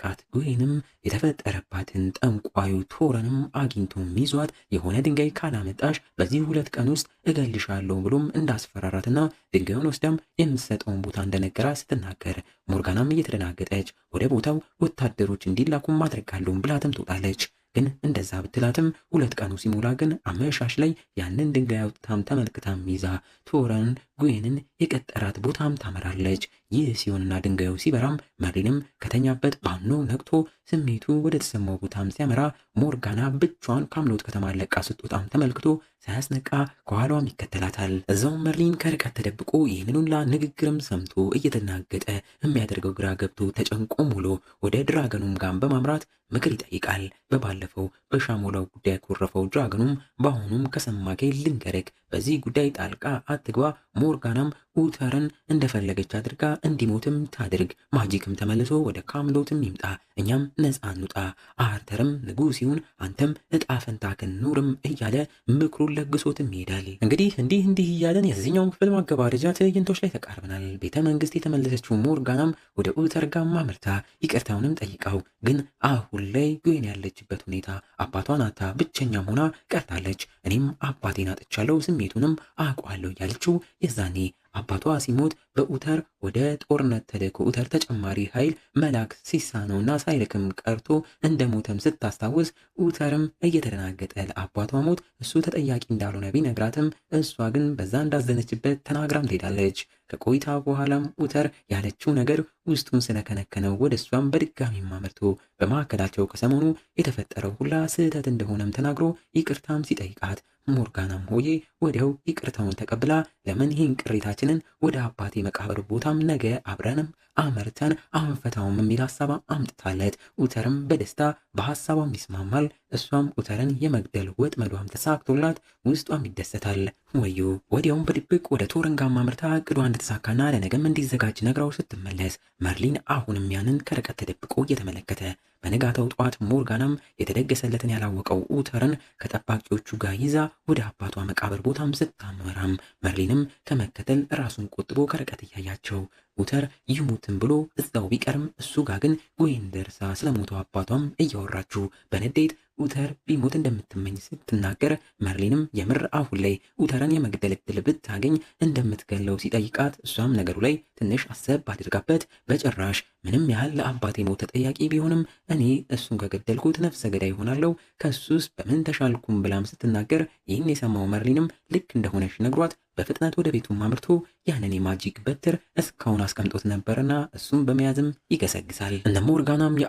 ያስጨነቃት ጉዌንም የተፈጠረባትን ጠንቋዩ ቶረንም አግኝቶም ይዟት የሆነ ድንጋይ ካላመጣሽ በዚህ 2 ቀን ውስጥ እገልሻለሁ ብሎም እንዳስፈራራትና ድንጋዩን ወስዳም የምትሰጠውን ቦታ እንደነገራ ስትናገር ሞርጋናም እየተደናገጠች ወደ ቦታው ወታደሮች እንዲላኩም ማድረጋለሁ ብላትም ትወጣለች። ግን እንደዛ ብትላትም 2 ቀኑ ሲሞላ ግን አመሻሽ ላይ ያንን ድንጋይ አውጥታም ተመልክታም ይዛ ቶረን ጉዌንን የቀጠራት ቦታም ታመራለች። ይህ ሲሆንና ድንጋዩ ሲበራም መርሊንም ከተኛበት ባኖ ነቅቶ ስሜቱ ወደ ተሰማው ቦታም ሲያመራ ሞርጋና ብቻዋን ካምሎት ከተማ ለቃ ስትወጣም ተመልክቶ ሳያስነቃ ከኋላዋም ይከተላታል። እዛውም መርሊን ከርቀት ተደብቆ ይህንን ሁላ ንግግርም ሰምቶ እየተናገጠ የሚያደርገው ግራ ገብቶ ተጨንቆም ውሎ ወደ ድራገኑም ጋር በማምራት ምክር ይጠይቃል። በባለፈው በሻሞላው ጉዳይ ያኮረፈው ድራገኑም በአሁኑም ከሰማከ ልንገርክ፣ በዚህ ጉዳይ ጣልቃ አትግባ። ሞርጋናም ኡተርን እንደፈለገች አድርጋ እንዲሞትም ታድርግ። ማጂክም ተመልሶ ወደ ካምሎትም ይምጣ፣ እኛም ነፃ እንውጣ። አርተርም ንጉሥ ይሁን፣ አንተም እጣ ፈንታክን ኑርም እያለ ምክሩን ለግሶትም ይሄዳል። እንግዲህ እንዲህ እያለን የዚህኛውን ክፍል ማገባደጃ ትዕይንቶች ላይ ተቃርበናል። ቤተ መንግስት የተመለሰችው ሞርጋናም ወደ ኡተር ጋር አምርታ ይቅርታውንም ጠይቀው፣ ግን አሁን ላይ ጉዌን ያለችበት ሁኔታ አባቷን አታ ብቸኛም ሆና ቀርታለች። እኔም አባቴን አጥቻለሁ፣ ስሜቱንም አውቀዋለሁ እያለችው የዛኔ አባቷ ሲሞት በኡተር ወደ ጦርነት ተልኮ ኡተር ተጨማሪ ኃይል መላክ ሲሳነውና ሳይልክም ቀርቶ እንደሞተም ስታስታውስ ኡተርም እየተደናገጠ ለአባቷ ሞት እሱ ተጠያቂ እንዳልሆነ ቢነግራትም እሷ ግን በዛ እንዳዘነችበት ተናግራም ትሄዳለች። ከቆይታ በኋላም ኡተር ያለችው ነገር ውስጡን ስለከነከነው ወደ እሷም በድጋሚ አመርቶ በማዕከላቸው ከሰሞኑ የተፈጠረው ሁላ ስህተት እንደሆነም ተናግሮ ይቅርታም ሲጠይቃት ሞርጋናም ሆዬ ወዲያው ይቅርታውን ተቀብላ ለምን ይህን ቅሬታችንን ወደ አባቴ መቃብር ቦታም ነገ አብረንም አመርተን አንፈታውም የሚል ሀሳብ አምጥታለት ኡተርም በደስታ በሀሳቧም ይስማማል። እሷም ኡተርን የመግደል ወጥመዷም ተሳክቶላት ውስጧም ይደሰታል። ወዮ ወዲያውም በድብቅ ወደ ቶረንጋም አምርታ እቅዷ እንድትሳካና ለነገም እንዲዘጋጅ ነግራው ስትመለስ መርሊን አሁንም ያንን ከርቀት ተደብቆ እየተመለከተ በነጋታው ጠዋት ሞርጋናም የተደገሰለትን ያላወቀው ኡተርን ከጠባቂዎቹ ጋር ይዛ ወደ አባቷ መቃብር ቦታም ስታመራም መርሊንም ከመከተል ራሱን ቆጥቦ ከርቀት እያያቸው ኡተር ይሙትም ብሎ እዛው ቢቀርም እሱ ጋር ግን ጉዌን ደርሳ ስለሞተው አባቷም እያወራችሁ በንዴት ኡተር ቢሞት እንደምትመኝ ስትናገር መርሊንም የምር አሁን ላይ ኡተርን የመግደል እድል ብታገኝ እንደምትገለው ሲጠይቃት እሷም ነገሩ ላይ ትንሽ አሰብ አድርጋበት በጭራሽ ምንም ያህል ለአባቴ ሞት ተጠያቂ ቢሆንም እኔ እሱን ከገደልኩት ነፍሰ ገዳይ ይሆናለሁ፣ ከሱስ በምን ተሻልኩም ብላም ስትናገር ይህን የሰማው መርሊንም ልክ እንደሆነች ነግሯት በፍጥነት ወደ ቤቱም አምርቶ ያንን የማጂክ በትር እስካሁን አስቀምጦት ነበርና እሱም በመያዝም ይገሰግሳል። እነ ሞርጋናም